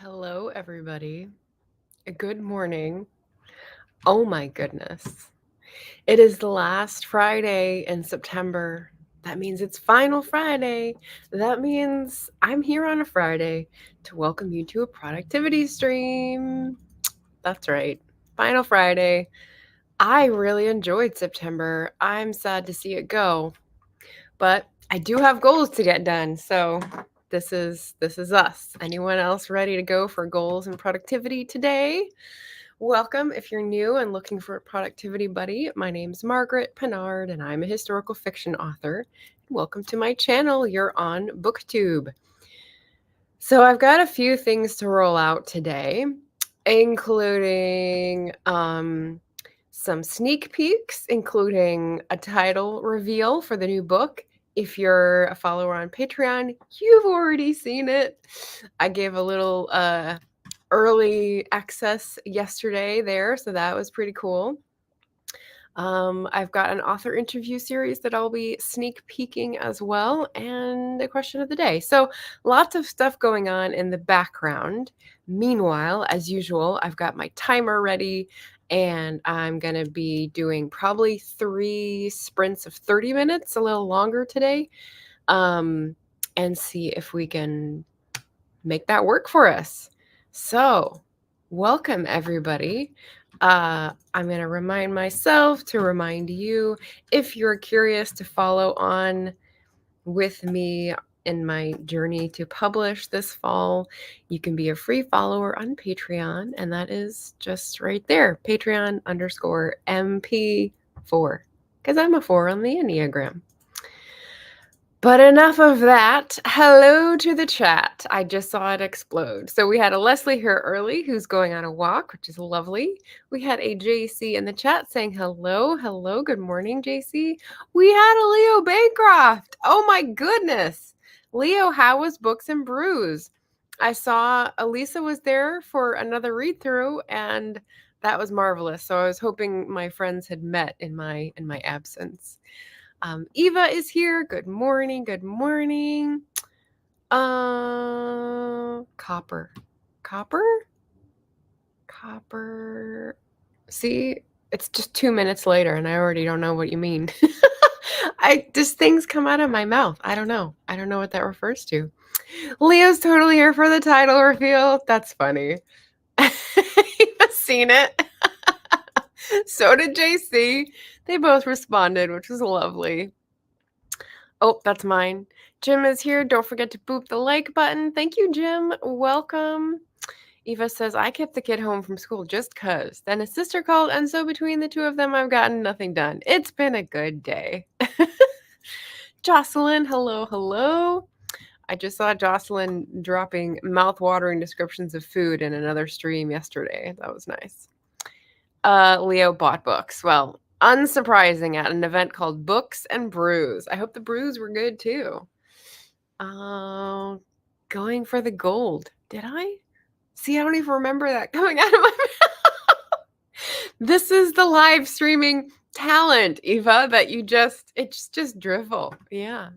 Hello, everybody. Good morning. Oh my goodness. It is the last Friday in September. That means it's Final Friday. That means I'm here on a Friday to welcome you to a productivity stream. That's right. Final Friday. I really enjoyed September. I'm sad to see it go, but I do have goals to get done. So this is us. Anyone else ready to go for goals and productivity today? Welcome if you're new and looking for a productivity buddy. My name's Margaret Pennard and I'm a historical fiction author. Welcome to my channel. You're on Booktube. So I've got a few things to roll out today, including some sneak peeks, including a title reveal for the new book. If you're a follower on Patreon, you've already seen it. I gave a little early access yesterday there, so that was pretty cool. I've got an author interview series that I'll be sneak peeking as well, and a question of the day. So lots of stuff going on in the background. Meanwhile, as usual, I've got my timer ready, and I'm going to be doing probably 3 sprints of 30 minutes, a little longer today, and see if we can make that work for us. So, welcome everybody. I'm going to remind myself to remind you, if you're curious to follow on with me in my journey to publish this fall, you can be a free follower on Patreon, and that is just right there, Patreon_MP4, because I'm a 4 on the Enneagram. But enough of that. Hello to the chat. I just saw it explode. So we had a Leslie here early who's going on a walk, which is lovely. We had a JC in the chat saying hello. Hello. Good morning, JC. We had a Leo Bancroft. Oh my goodness. Leo, how was Books and Brews? I saw Elisa was there for another read through, and that was marvelous. So I was hoping my friends had met in my absence. Eva is here. Good morning. Good morning. Copper. See, it's just 2 minutes later and I already don't know what you mean. Just things come out of my mouth. I don't know. I don't know what that refers to. Leo's totally here for the title reveal. That's funny. You've seen it. So did JC. They both responded, which was lovely. Oh, that's mine. Jim is here. Don't forget to boop the like button. Thank you, Jim. Welcome. Eva says, I kept the kid home from school just 'cause. Then his sister called, and so between the two of them, I've gotten nothing done. It's been a good day. Jocelyn, hello, hello. I just saw Jocelyn dropping mouth-watering descriptions of food in another stream yesterday. That was nice. Leo bought books. Well, unsurprising, at an event called Books and Brews. I hope the brews were good too. Going for the gold. Did I? See, I don't even remember that coming out of my mouth. This is the live streaming talent, Eva, that it's just drivel. Yeah.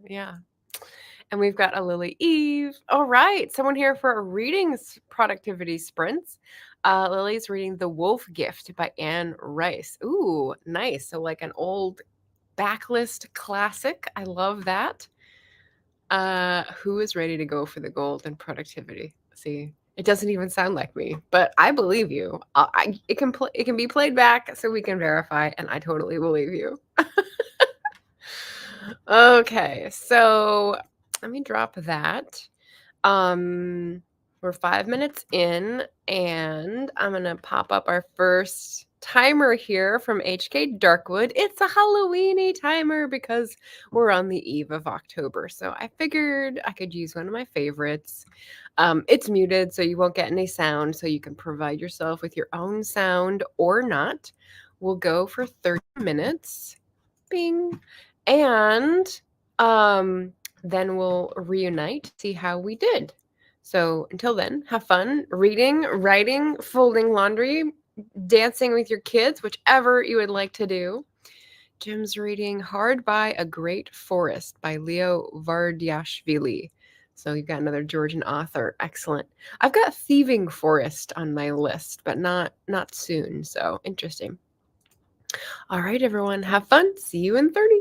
And we've got a Lily Eve. All right, someone here for a readings productivity sprints. Lily's reading The Wolf Gift by Anne Rice. Ooh, nice. So like an old backlist classic. I love that. Who is ready to go for the gold and productivity? See, it doesn't even sound like me, but I believe you. It can be played back so we can verify, and I totally believe you. Okay, so let me drop that. We're 5 minutes in, and I'm gonna pop up our first timer here from HK Darkwood. It's a Halloweeny timer because we're on the eve of October, so I figured I could use one of my favorites. It's muted, so you won't get any sound, so you can provide yourself with your own sound or not. We'll go for 30 minutes. Bing. And then we'll reunite, see how we did. So until then, have fun reading, writing, folding laundry, dancing with your kids, whichever you would like to do. Jim's reading Hard by a Great Forest by Leo Vardyashvili. So you've got another Georgian author. Excellent. I've got Thieving Forest on my list, but not soon. So interesting. All right, everyone, have fun. See you in 30.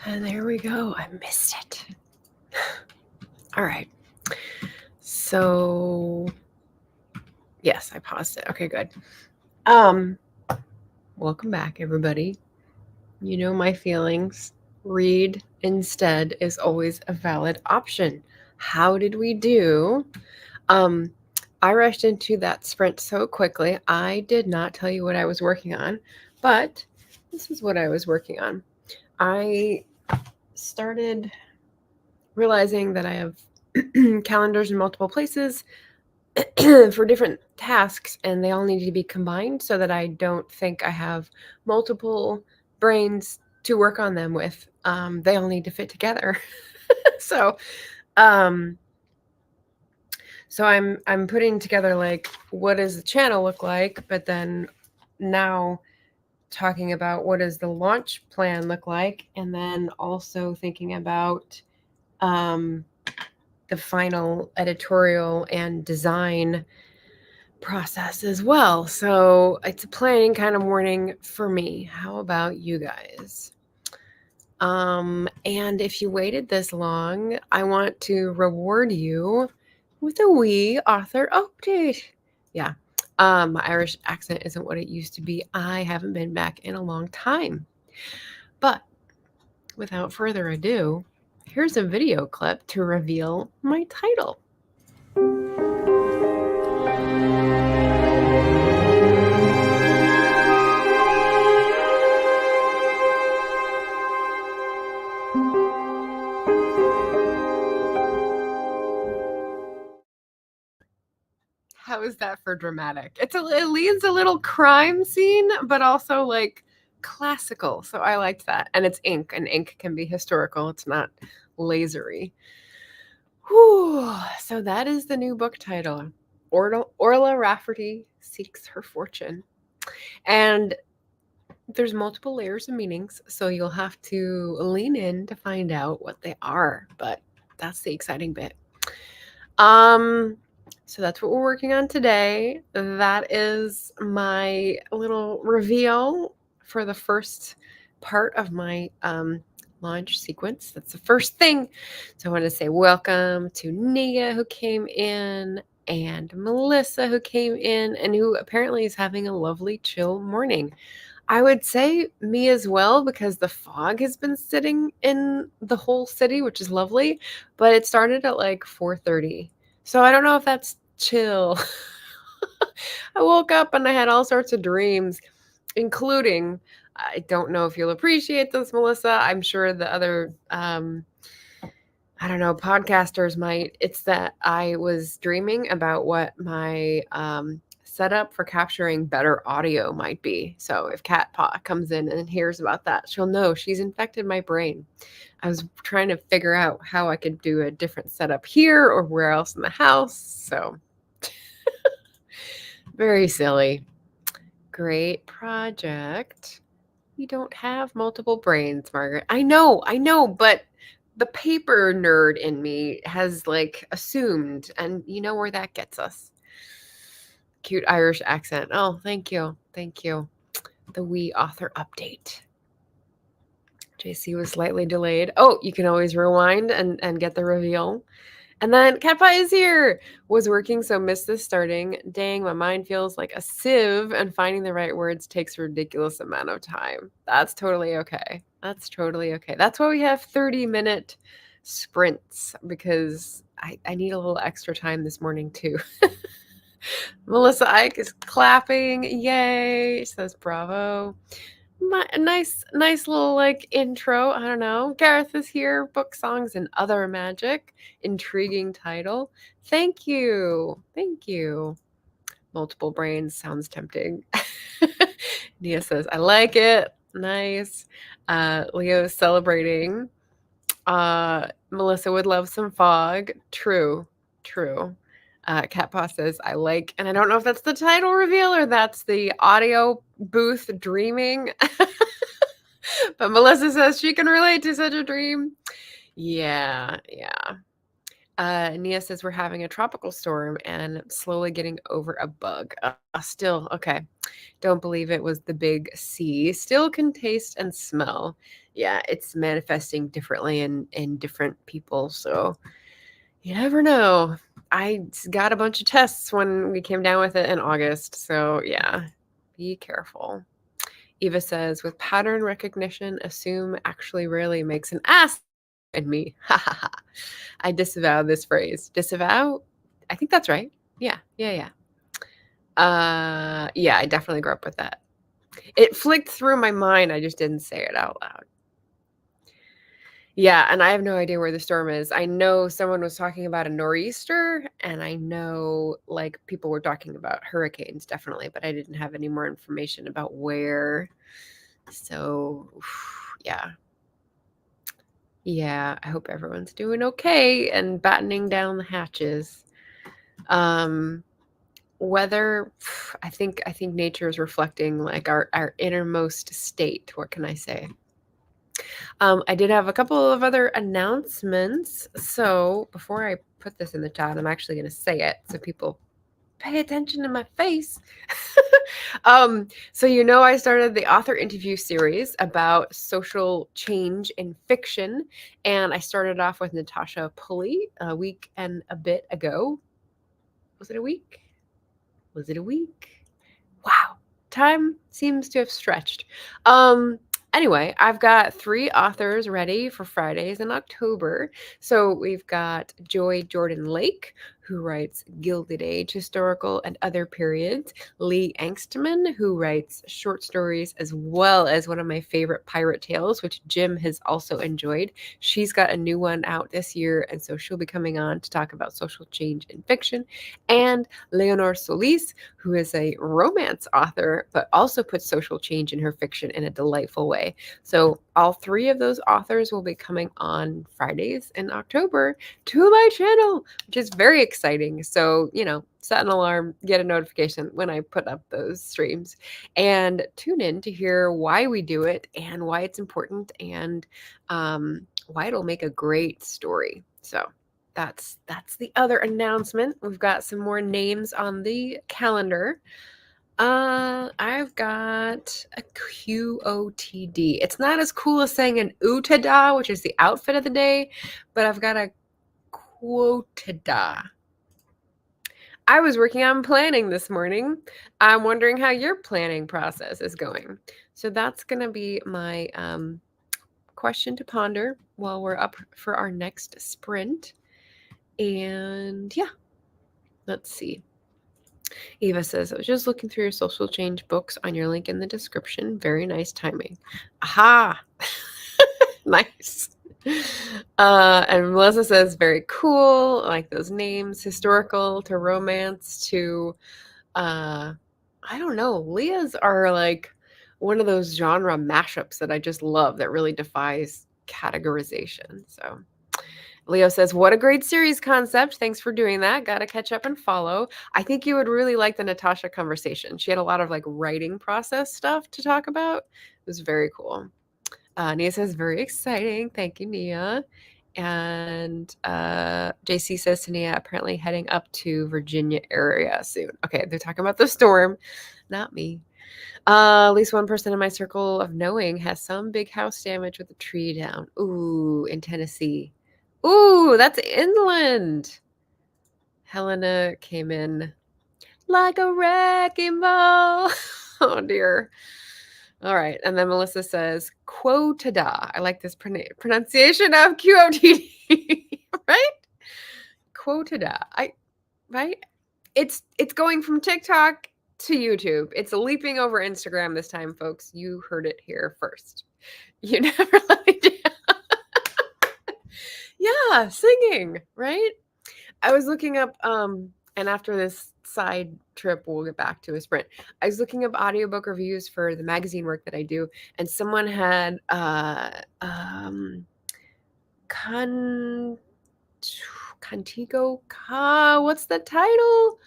And there we go. I missed it. All right. So, yes, I paused it. Okay, good. Welcome back, everybody. You know my feelings. Read instead is always a valid option. How did we do? I rushed into that sprint so quickly. I did not tell you what I was working on, but this is what I was working on. I started realizing that I have calendars in multiple places for different tasks, and they all need to be combined so that I don't think I have multiple brains to work on them with. They all need to fit together. So I'm putting together like, what does the channel look like, but then now talking about what does the launch plan look like, and then also thinking about the final editorial and design process as well. So it's a planning kind of morning for me. How about you guys? And if you waited this long, I want to reward you with a wee author update. Yeah. My Irish accent isn't what it used to be. I haven't been back in a long time. But without further ado, here's a video clip to reveal my title. How is that for dramatic? It leads a little crime scene, but also like classical. So I liked that. And it's ink, and ink can be historical. It's not lasery. Whew. So that is the new book title. Orla Rafferty Seeks Her Fortune. And there's multiple layers of meanings, so you'll have to lean in to find out what they are. But that's the exciting bit. So that's what we're working on today. That is my little reveal for the first part of my launch sequence. That's the first thing. So I want to say welcome to Nia, who came in, and Melissa, who came in, and who apparently is having a lovely chill morning. I would say me as well, because the fog has been sitting in the whole city, which is lovely, but it started at like 4:30. So I don't know if that's chill. I woke up and I had all sorts of dreams, including, I don't know if you'll appreciate this, Melissa. I'm sure the other, I don't know, podcasters might. It's that I was dreaming about what my setup for capturing better audio might be. So if Cat Paw comes in and hears about that, she'll know she's infected my brain. I was trying to figure out how I could do a different setup here or where else in the house. So very silly. Great project. You don't have multiple brains, Margaret. I know, but the paper nerd in me has like assumed, and you know where that gets us. Cute Irish accent. Oh, thank you. Thank you. The wee author update. JC was slightly delayed. Oh, you can always rewind and get the reveal. And then Cat Pie is here. Was working, so missed this starting. Dang, my mind feels like a sieve, and finding the right words takes a ridiculous amount of time. That's totally okay. That's totally okay. That's why we have 30-minute sprints, because I need a little extra time this morning too. Melissa Ike is clapping. Yay. Says bravo. Nice little like intro. I don't know. Gareth is here. Book Songs and Other Magic. Intriguing title. Thank you. Thank you. Multiple brains sounds tempting. Nia says, I like it. Nice. Leo's celebrating. Melissa would love some fog. True. Cat Paw says, I like, and I don't know if that's the title reveal or that's the audio booth dreaming. But Melissa says she can relate to such a dream. Yeah. Nia says we're having a tropical storm and slowly getting over a bug. Still, okay. Don't believe it was the big C. Still can taste and smell. Yeah, it's manifesting differently in different people. So you never know. I got a bunch of tests when we came down with it in August. So yeah, be careful. Eva says, with pattern recognition, assume actually rarely makes an ass in me. Ha ha ha. I disavow this phrase. Disavow? I think that's right. Yeah. Yeah, I definitely grew up with that. It flicked through my mind. I just didn't say it out loud. Yeah, and I have no idea where the storm is. I know someone was talking about a nor'easter, and I know like people were talking about hurricanes, definitely, but I didn't have any more information about where. So, yeah. Yeah, I hope everyone's doing okay and battening down the hatches. Weather, I think nature is reflecting like our innermost state. What can I say? I did have a couple of other announcements. So before I put this in the chat, I'm actually going to say it so people pay attention to my face. So I started the author interview series about social change in fiction, and I started off with Natasha Pulley a week and a bit ago. Was it a week? Wow, time seems to have stretched. Anyway, I've got 3 authors ready for Fridays in October. So we've got Joy Jordan Lake, who writes Gilded Age historical and other periods. Lee Angstman, who writes short stories as well as one of my favorite pirate tales, which Jim has also enjoyed. She's got a new one out this year, and so she'll be coming on to talk about social change in fiction. And Leonor Solis, who is a romance author, but also puts social change in her fiction in a delightful way. So all 3 of those authors will be coming on Fridays in October to my channel, which is very exciting. So, set an alarm, get a notification when I put up those streams, and tune in to hear why we do it and why it's important, and why it'll make a great story. So that's the other announcement. We've got some more names on the calendar. I've got a QOTD. It's not as cool as saying an UTADA, which is the outfit of the day, but I've got a quotada. I was working on planning this morning. I'm wondering how your planning process is going. So that's going to be my question to ponder while we're up for our next sprint. And yeah, let's see. Eva says, I was just looking through your social change books on your link in the description. Very nice timing. Aha! Nice. And Melissa says, very cool. I like those names. Historical to romance to, I don't know. Leah's are like one of those genre mashups that I just love that really defies categorization. So Leo says, what a great series concept. Thanks for doing that. Got to catch up and follow. I think you would really like the Natasha conversation. She had a lot of like writing process stuff to talk about. It was very cool. Nia says, very exciting. Thank you, Nia. And JC says to Nia, apparently heading up to Virginia area soon. Okay, they're talking about the storm, not me. At least one person in my circle of knowing has some big house damage with a tree down. Ooh, in Tennessee. Ooh, that's inland. Helena came in like a wrecking ball. Oh, dear. All right. And then Melissa says, quotada. I like this pronunciation of QOTD. Right? Quotada. Right? It's going from TikTok to YouTube. It's leaping over Instagram this time, folks. You heard it here first. You never let me down. Yeah, singing, right? I was looking up, and after this side trip, we'll get back to a sprint. I was looking up audiobook reviews for the magazine work that I do, and someone had Contigo. What's the title?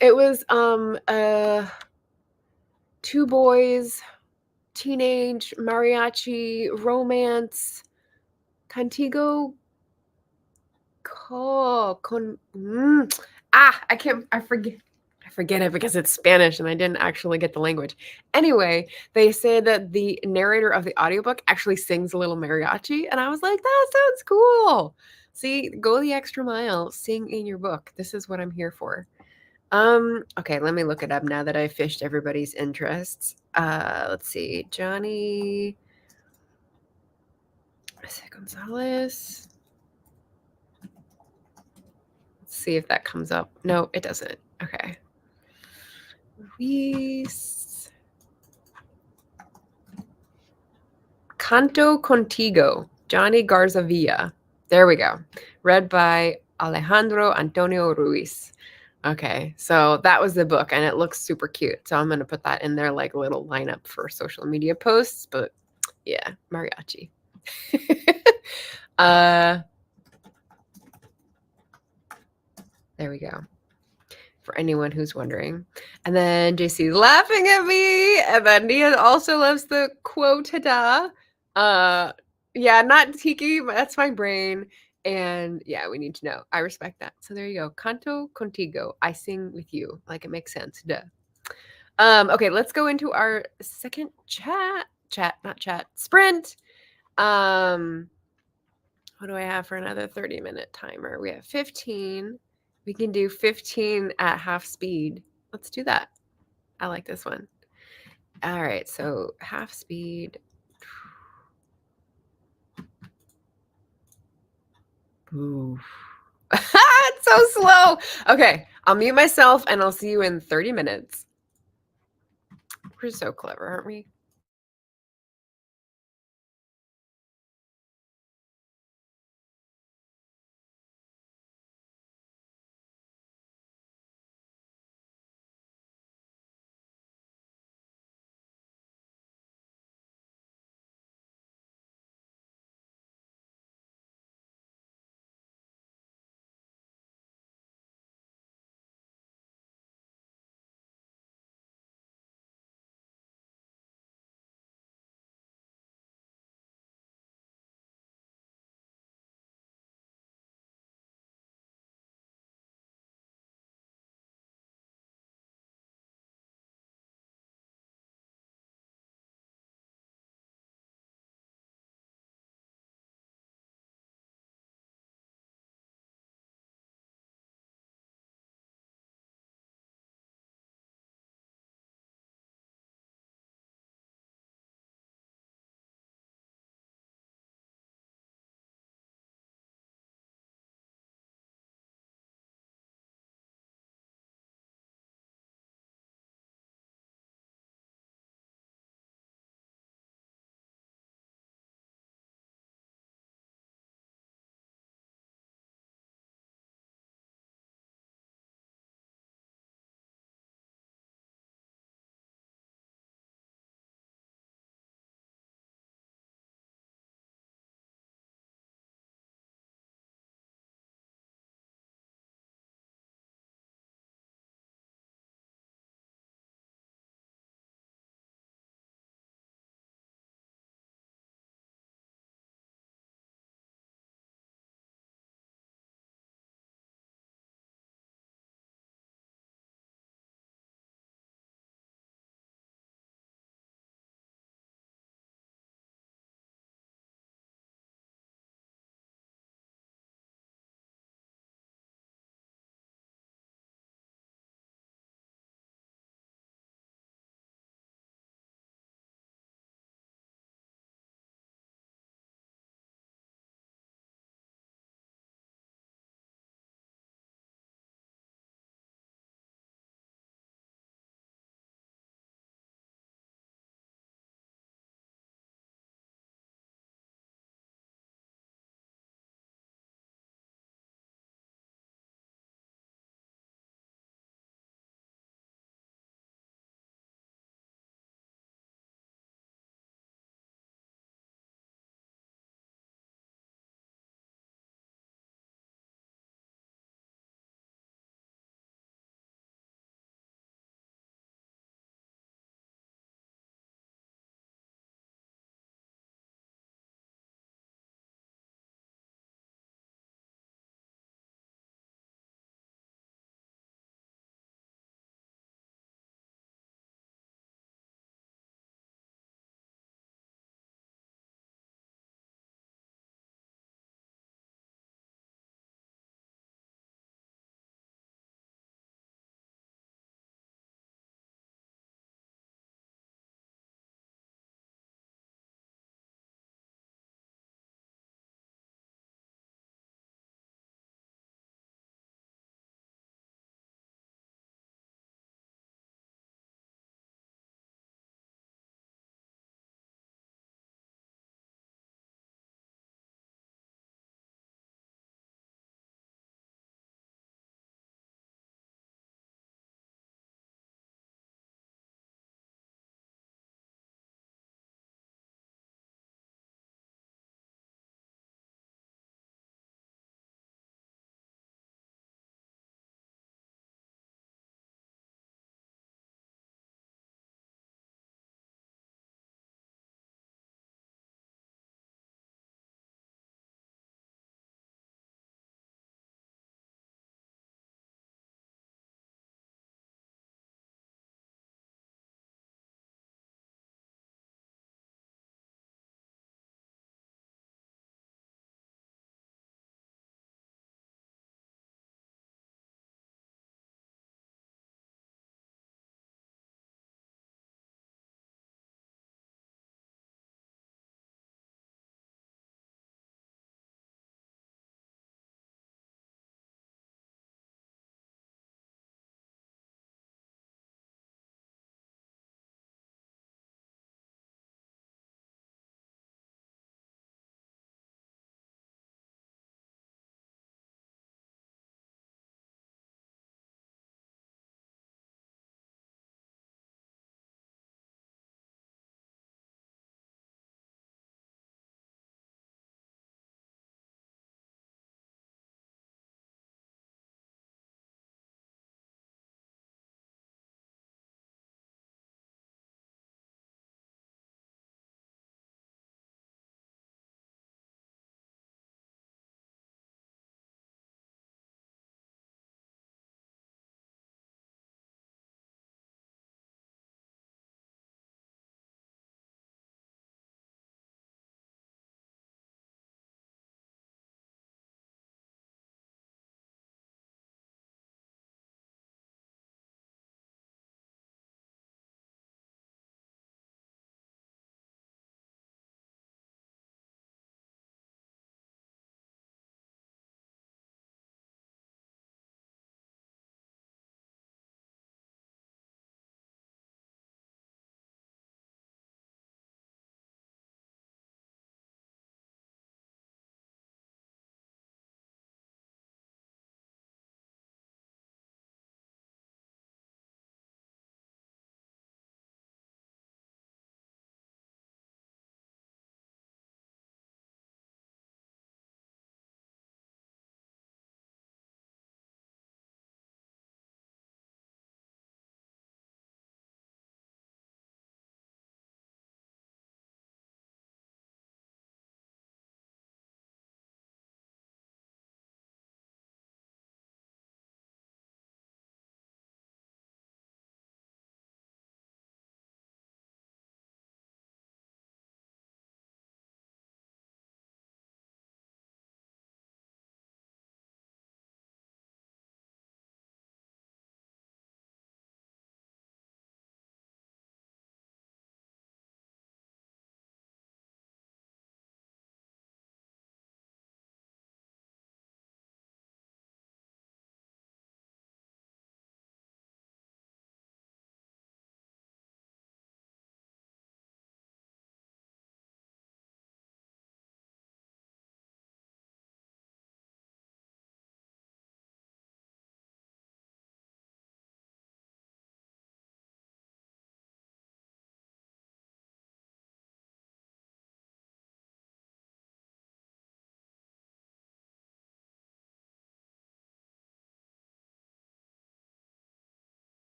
It was 2 boys, teenage mariachi romance. Contigo I forget it because it's Spanish and I didn't actually get the language. Anyway, they say that the narrator of the audiobook actually sings a little mariachi, and I was like, that sounds cool. See, go the extra mile, sing in your book. This is what I'm here for. Okay, let me look it up now that I've fished everybody's interests. Let's see. Johnny Gonzalez. Let's see if that comes up. No, it doesn't. Okay. Luis. Canto Contigo, Johnny Garzavilla. There we go. Read by Alejandro Antonio Ruiz. Okay, so that was the book, and it looks super cute. So I'm going to put that in there like a little lineup for social media posts. But yeah, mariachi. There we go. For anyone who's wondering. And then JC's laughing at me. And then Nia also loves the quotada. Yeah, not Tiki, but that's my brain. And yeah, we need to know. I respect that. So there you go. Canto contigo. I sing with you. Like it makes sense. Duh. Okay, let's go into our second sprint. What do I have for another 30-minute timer? We have 15. We can do 15 at half speed. Let's do that. I like this one. All right, so half speed. Ooh. It's so slow. Okay, I'll mute myself and I'll see you in 30 minutes. We're so clever, aren't we?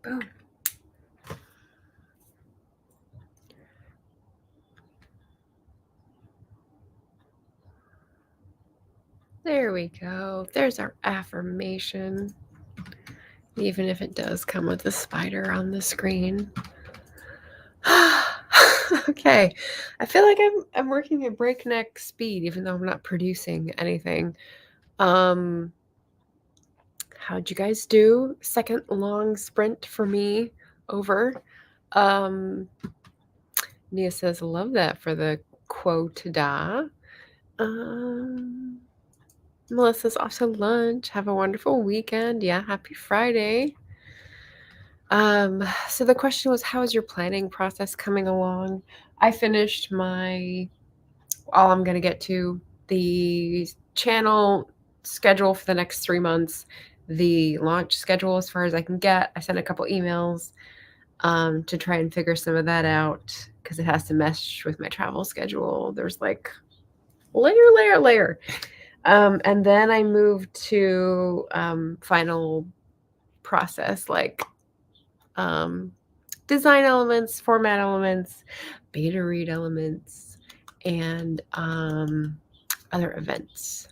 Boom. There we go. There's our affirmation. Even if it does come with a spider on the screen. Okay. I feel like I'm working at breakneck speed, even though I'm not producing anything. How'd you guys do? Second long sprint for me over. Nia says, love that for the quote da. Melissa's off to lunch. Have a wonderful weekend. Yeah, happy Friday. So the question was, how is your planning process coming along? I finished all I'm going to get to the channel schedule for the next 3 months, the launch schedule as far as I can get. I sent a couple emails to try and figure some of that out because it has to mesh with my travel schedule. There's like layer. And then I moved to final process, like design elements, format elements, beta read elements, and other events.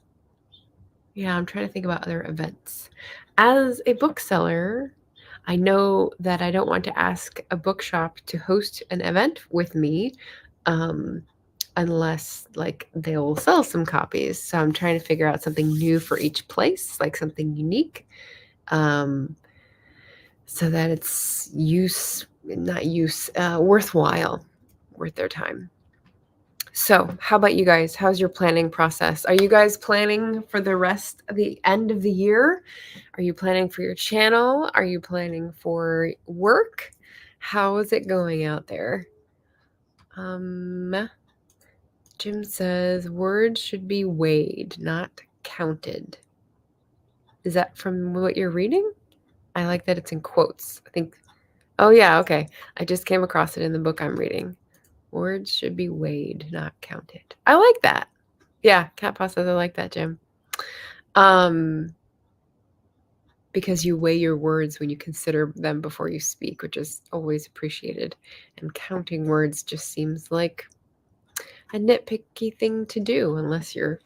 Yeah, I'm trying to think about other events. As a bookseller, I know that I don't want to ask a bookshop to host an event with me unless like they'll sell some copies. So I'm trying to figure out something new for each place, like something unique, so that it's worthwhile, worth their time. So how about you guys? How's your planning process? Are you guys planning for the rest of the end of the year? Are you planning for your channel? Are you planning for work? How is it going out there? Jim says words should be weighed, not counted. Is that from what you're reading? I like that it's in quotes. I think, oh yeah, okay. I just came across it in the book I'm reading. Words should be weighed, not counted. I like that. Yeah, Cat Paw says I like that, Jim. Because you weigh your words when you consider them before you speak, which is always appreciated. And counting words just seems like a nitpicky thing to do unless you're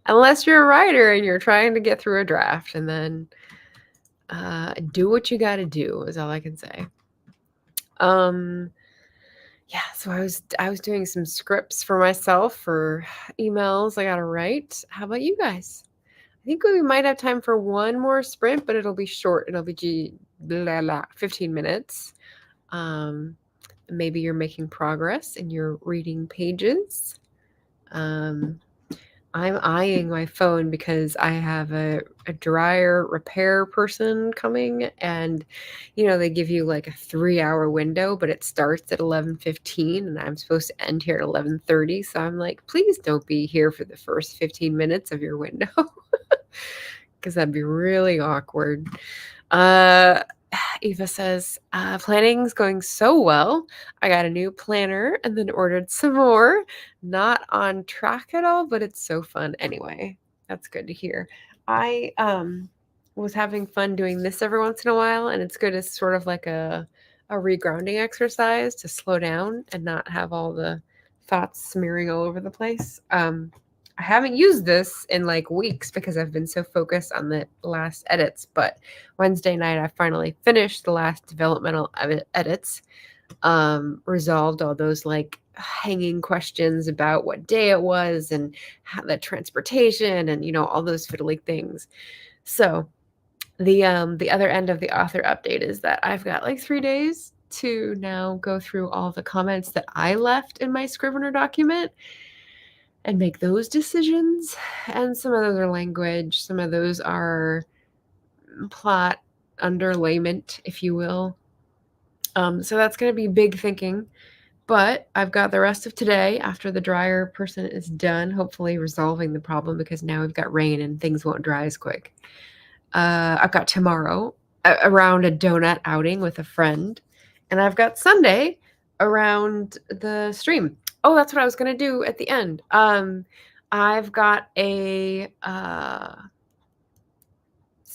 a writer and you're trying to get through a draft, and then do what you got to do is all I can say. Yeah, so I was doing some scripts for myself for emails I got to write. How about you guys? I think we might have time for one more sprint, but it'll be short. It'll be 15 minutes. Maybe you're making progress in your reading pages. I'm eyeing my phone because I have a dryer repair person coming, and they give you like a 3-hour window, but it starts at 11:15 and I'm supposed to end here at 11:30. So I'm like, please don't be here for the first 15 minutes of your window because that'd be really awkward. Eva says, planning's going so well. I got a new planner and then ordered some more. Not on track at all, but it's so fun anyway. That's good to hear. I was having fun doing this every once in a while, and it's good as sort of like a regrounding exercise to slow down and not have all the thoughts smearing all over the place. I haven't used this in like weeks because I've been so focused on the last edits, but Wednesday night I finally finished the last developmental edits, resolved all those like hanging questions about what day it was and how the transportation and all those fiddly things. So the other end of the author update is that I've got like 3 days to now go through all the comments that I left in my Scrivener document and make those decisions. And some of those are language, some of those are plot underlayment, if you will. So that's going to be big thinking. But I've got the rest of today after the dryer person is done, hopefully resolving the problem because now we've got rain and things won't dry as quick. I've got tomorrow around a donut outing with a friend. And I've got Sunday around the stream. Oh, that's what I was going to do at the end. I've got a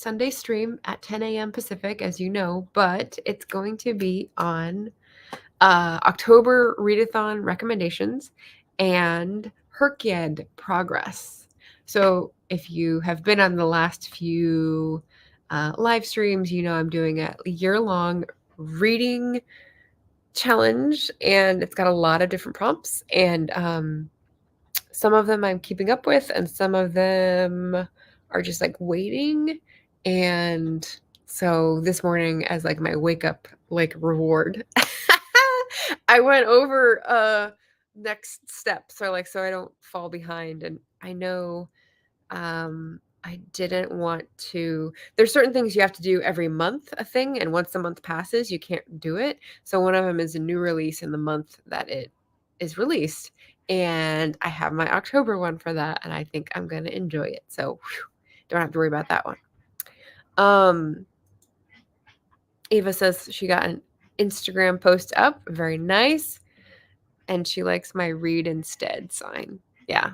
Sunday stream at 10 a.m. Pacific, as you know, but it's going to be on October readathon recommendations and Herkyed progress. So if you have been on the last few live streams, you know I'm doing a year-long reading challenge, and it's got a lot of different prompts, and some of them I'm keeping up with, and some of them are just like waiting. And so this morning, as like my wake up like reward, I went over next steps, or like so I don't fall behind. And I know I didn't want to. There's certain things you have to do every month, a thing, and once the month passes, you can't do it. So one of them is a new release in the month that it is released, and I have my October one for that, and I think I'm going to enjoy it. So don't have to worry about that one. Ava says she got an Instagram post up, very nice, and she likes my read instead sign. Yeah,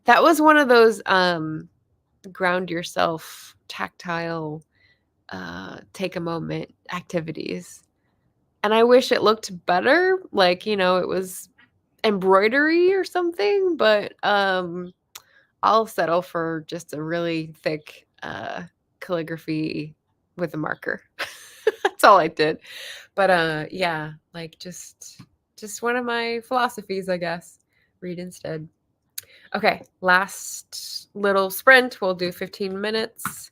that was one of those ground yourself tactile take a moment activities, and I wish it looked better, like, you know, it was embroidery or something, but I'll settle for just a really thick calligraphy with a marker. That's all I did. But yeah, like just one of my philosophies, I guess. Read instead. Okay, last little sprint. We'll do 15 minutes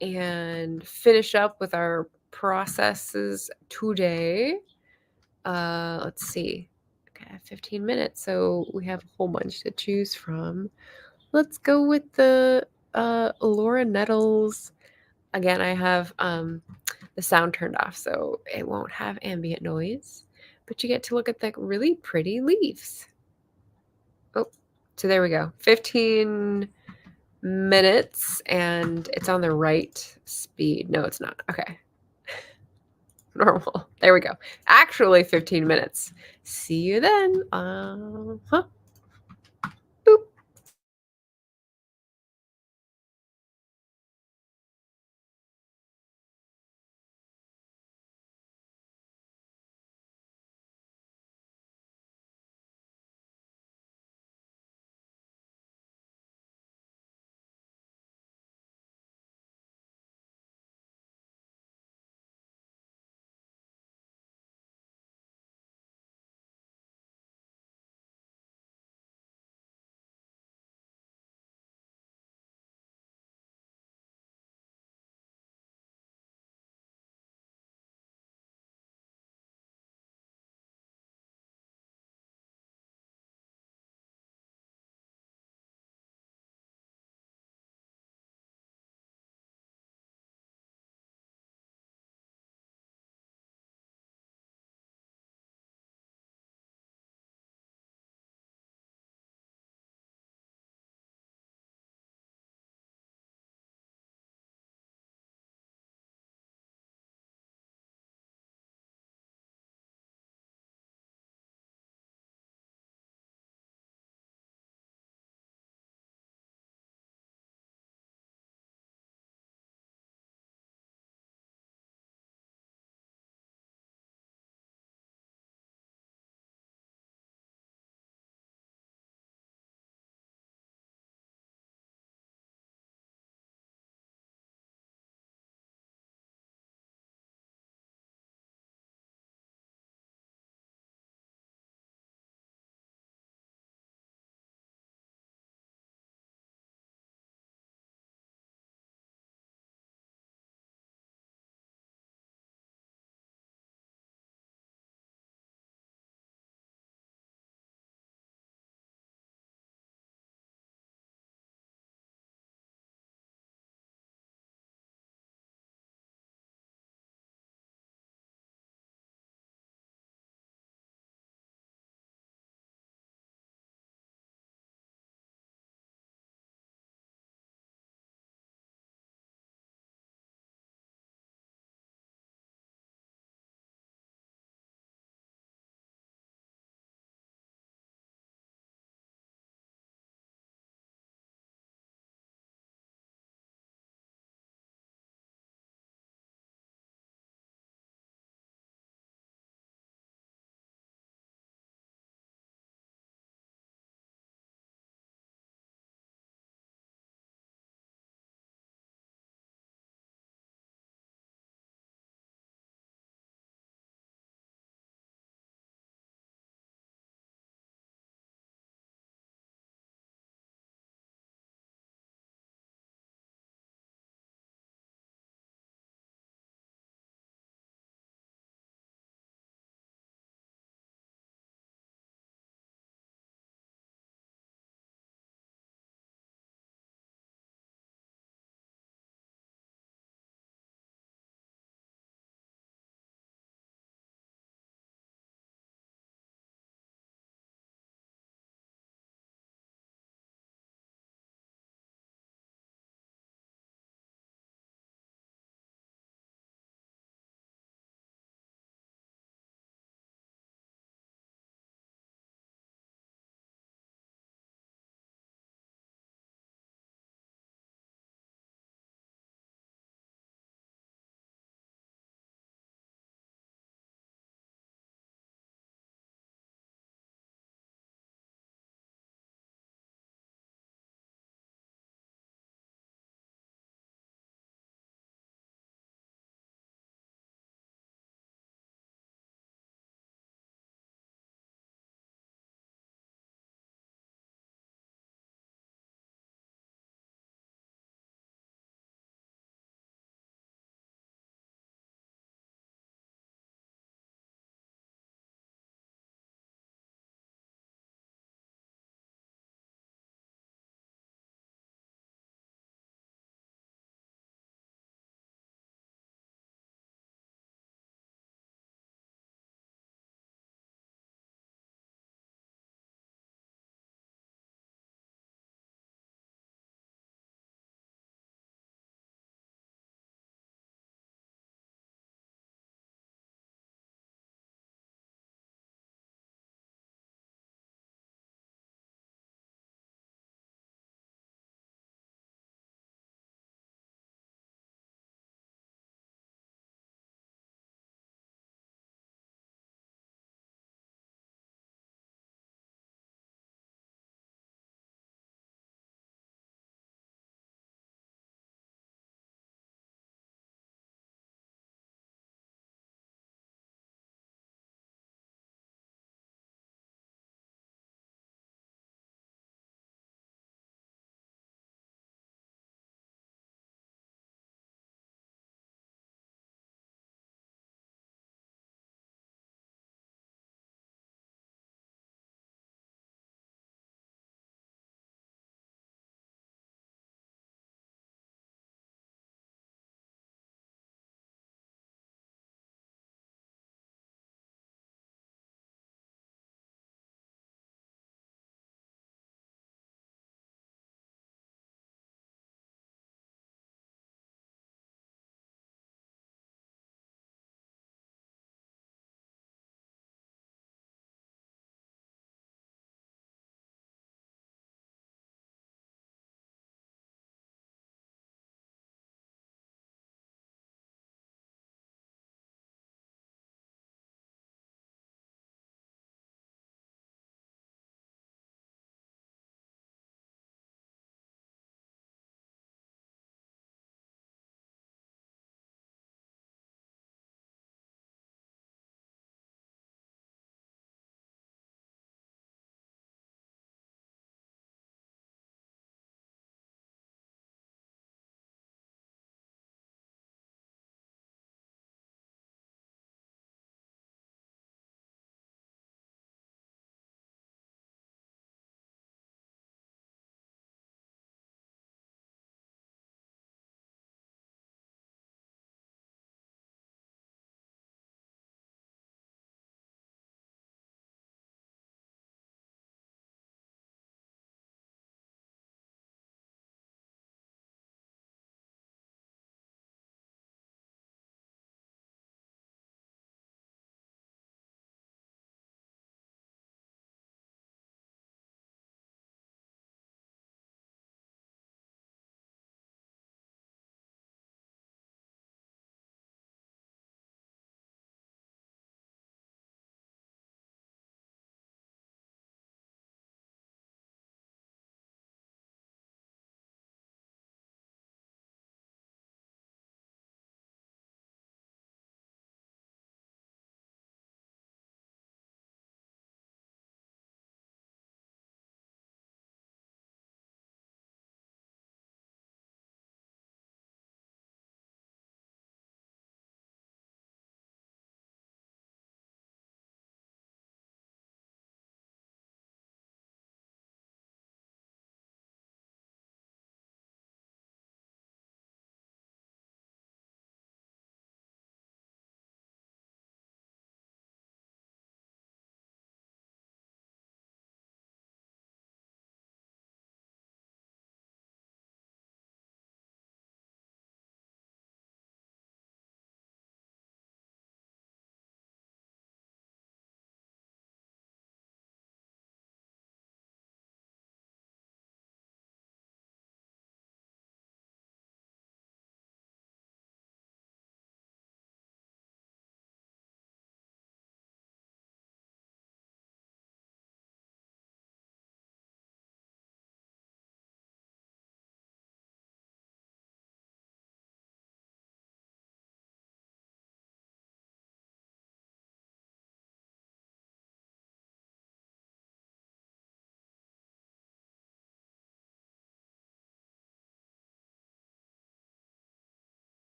and finish up with our processes today. Let's see. Okay, 15 minutes. So we have a whole bunch to choose from. Let's go with the Laura Nettles. Again, I have the sound turned off, so it won't have ambient noise, but you get to look at the really pretty leaves. Oh, so there we go. 15 minutes, and it's on the right speed. No, it's not. Okay. Normal. There we go. Actually, 15 minutes. See you then. Boop.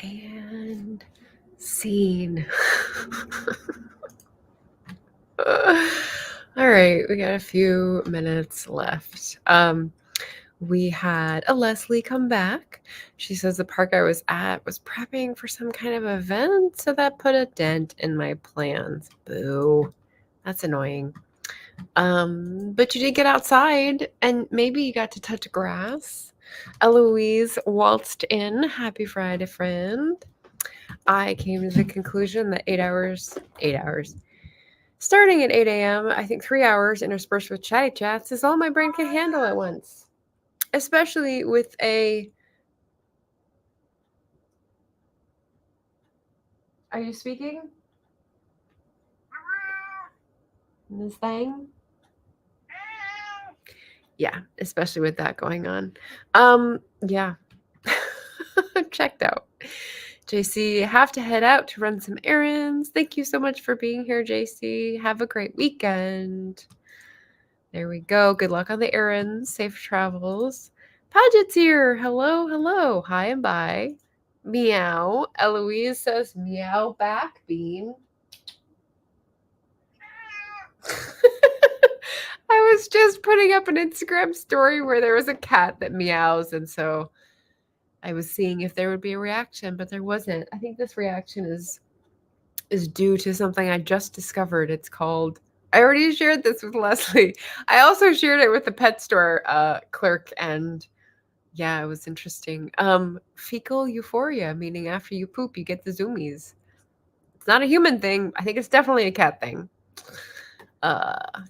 And scene. All right, we got a few minutes left. We had a Leslie come back. She says the park I was at was prepping for some kind of event, so that put a dent in my plans. Boo. That's annoying. But you did get outside and maybe you got to touch grass. Eloise waltzed in. Happy Friday, friend. I came to the conclusion that 8 hours, starting at 8 a.m., I think 3 hours interspersed with chatty chats is all my brain can handle at once. Especially with a... Are you speaking? This thing? Yeah, especially with that going on. Yeah. Checked out. JC, have to head out to run some errands. Thank you so much for being here, JC. Have a great weekend. There we go. Good luck on the errands. Safe travels. Paget's here. Hello, hello. Hi and bye. Meow. Eloise says meow back, Bean. I was just putting up an Instagram story where there was a cat that meows, and so I was seeing if there would be a reaction, but there wasn't. I think this reaction is due to something I just discovered. It's called... I already shared this with Leslie. I also shared it with the pet store clerk, and yeah, it was interesting. Fecal euphoria, meaning after you poop, you get the zoomies. It's not a human thing. I think it's definitely a cat thing.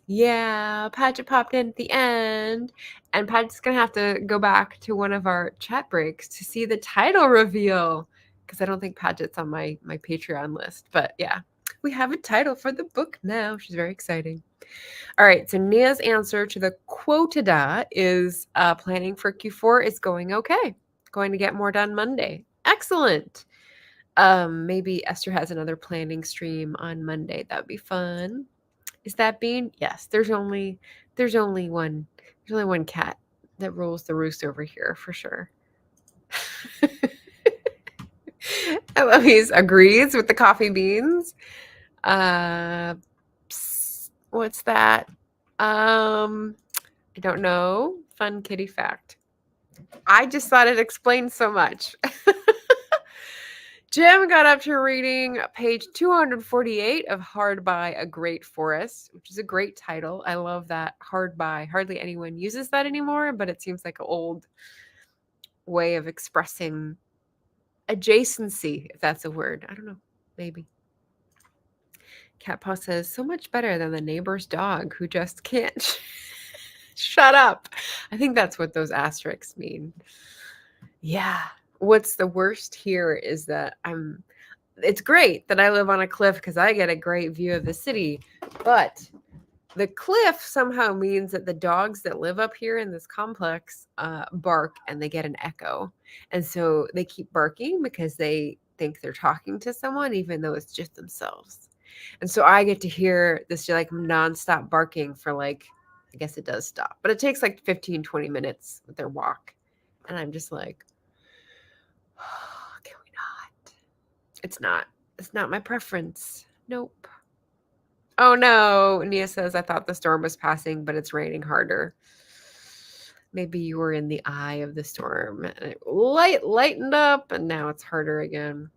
Yeah, Paget popped in at the end, and Paget's gonna have to go back to one of our chat breaks to see the title reveal, because I don't think Paget's on my Patreon list. But yeah, we have a title for the book now. She's very exciting. All right, so Nia's answer to the quotada is planning for Q4 is going okay. Going to get more done Monday. Excellent. Maybe Esther has another planning stream on Monday. That would be fun. Is that Bean? Yes. There's only one cat that rules the roost over here for sure. Eloise agrees with the coffee beans. Psst, what's that? I don't know. Fun kitty fact. I just thought it explained so much. Jim got up to reading page 248 of Hard by a Great Forest, which is a great title. I love that. Hard by. Hardly anyone uses that anymore, but it seems like an old way of expressing adjacency, if that's a word. I don't know. Maybe. Cat Paw says, so much better than the neighbor's dog who just can't shut up. I think that's what those asterisks mean. Yeah. What's the worst here is that it's great that I live on a cliff because I get a great view of the city, but the cliff somehow means that the dogs that live up here in this complex bark and they get an echo. And so they keep barking because they think they're talking to someone, even though it's just themselves. And so I get to hear this like nonstop barking for like, I guess it does stop, but it takes like 15, 20 minutes with their walk. And I'm just like, oh, can we not? It's not my preference. Nope. Oh no, Nia says, I thought the storm was passing, but it's raining harder. Maybe you were in the eye of the storm and it lightened up and now it's harder again.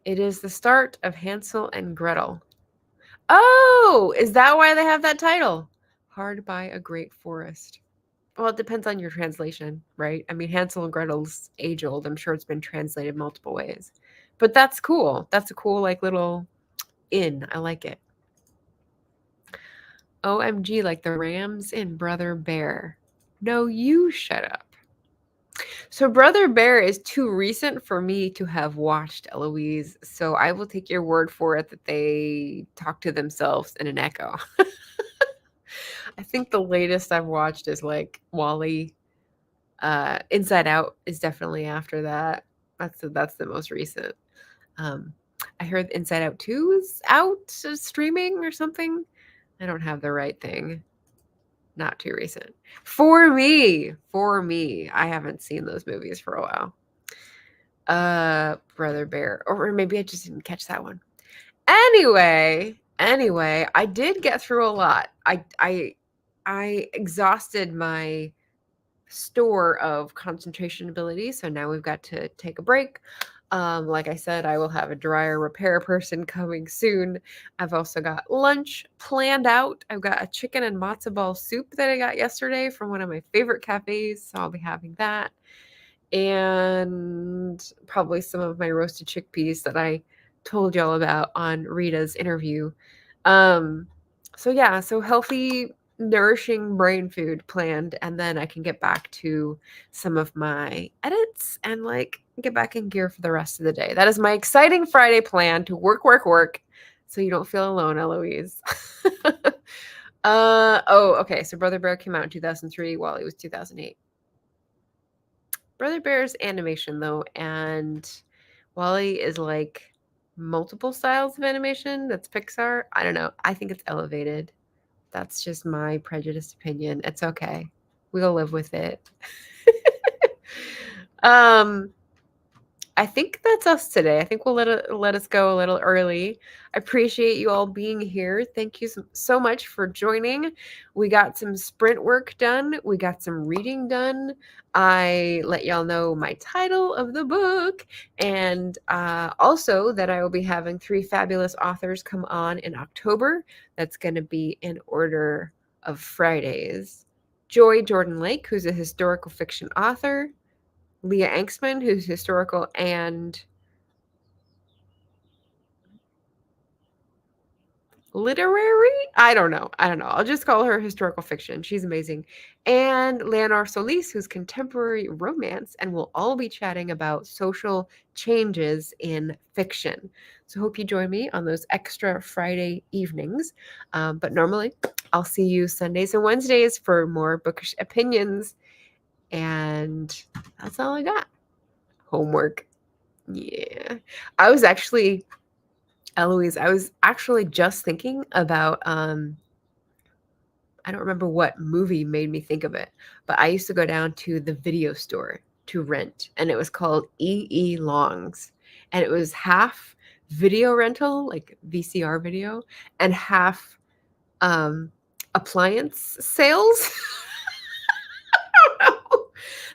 It is the start of Hansel and Gretel. Oh, is that why they have that title? Hard by a Great Forest. Well, it depends on your translation, right? I mean, Hansel and Gretel's age old. I'm sure it's been translated multiple ways. But that's cool. That's a cool, like, little inn. I like it. OMG, like the Rams in Brother Bear. No, you shut up. So Brother Bear is too recent for me to have watched, Eloise. So I will take your word for it that they talk to themselves in an echo. I think the latest I've watched is like WALL-E. Inside Out is definitely after that. That's the most recent. I heard Inside Out 2 is out streaming or something. I don't have the right thing. Not too recent. For me, I haven't seen those movies for a while. Brother Bear. Or maybe I just didn't catch that one. Anyway, I did get through a lot. I exhausted my store of concentration ability, so now we've got to take a break. Like I said, I will have a dryer repair person coming soon. I've also got lunch planned out. I've got a chicken and matzo ball soup that I got yesterday from one of my favorite cafes, so I'll be having that. And probably some of my roasted chickpeas that I told y'all about on Rita's interview. So yeah, so healthy, nourishing brain food planned, and then I can get back to some of my edits and like get back in gear for the rest of the day. That is my exciting Friday plan, to work, so you don't feel alone, Eloise. Okay. So Brother Bear came out in 2003, Wally was 2008. Brother Bear's animation though, and Wally is like multiple styles of animation. That's Pixar. I don't know. I think it's elevated. That's just my prejudiced opinion. It's okay. We'll live with it. I think that's us today. I think we'll let us go a little early. I appreciate you all being here. Thank you so much for joining. We got some sprint work done. We got some reading done. I let y'all know my title of the book, and also that I will be having 3 fabulous authors come on in October. That's going to be in order of Fridays. Joy Jordan Lake, who's a historical fiction author. Leah Angstman, who's historical and literary? I don't know. I'll just call her historical fiction. She's amazing. And Leonor Solis, who's contemporary romance, and we'll all be chatting about social changes in fiction. So hope you join me on those extra Friday evenings. But normally, I'll see you Sundays and Wednesdays for more bookish opinions. And that's all I got. Homework. Yeah. Eloise, I was actually just thinking about I don't remember what movie made me think of it, but I used to go down to the video store to rent, and it was called E.E. Long's, and it was half video rental, like VCR video, and half appliance sales.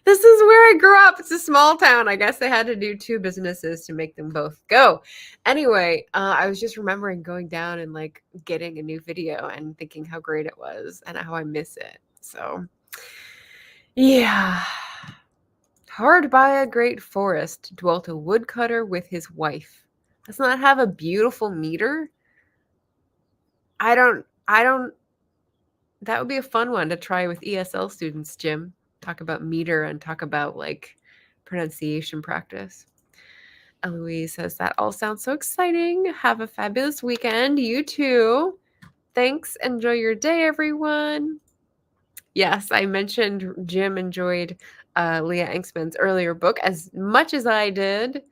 This is where I grew up. It's a small town. I guess they had to do 2 businesses to make them both go. Anyway, I was just remembering going down and like getting a new video and thinking how great it was and how I miss it. So, yeah. Hard by a great forest dwelt a woodcutter with his wife. Does not have a beautiful meter? I don't, that would be a fun one to try with ESL students, Jim. Talk about meter and talk about like pronunciation practice. Eloise says that all sounds so exciting. Have a fabulous weekend. You too. Thanks. Enjoy your day, everyone. Yes, I mentioned Jim enjoyed Leah Angstman's earlier book as much as I did.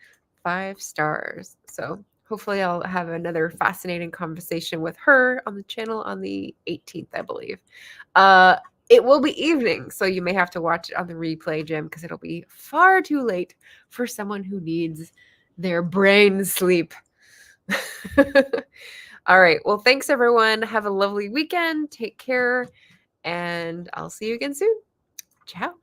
5 stars. So hopefully I'll have another fascinating conversation with her on the channel on the 18th, I believe. It will be evening, so you may have to watch it on the replay, Jim, because it'll be far too late for someone who needs their brain sleep. All right. Well, thanks, everyone. Have a lovely weekend. Take care, and I'll see you again soon. Ciao.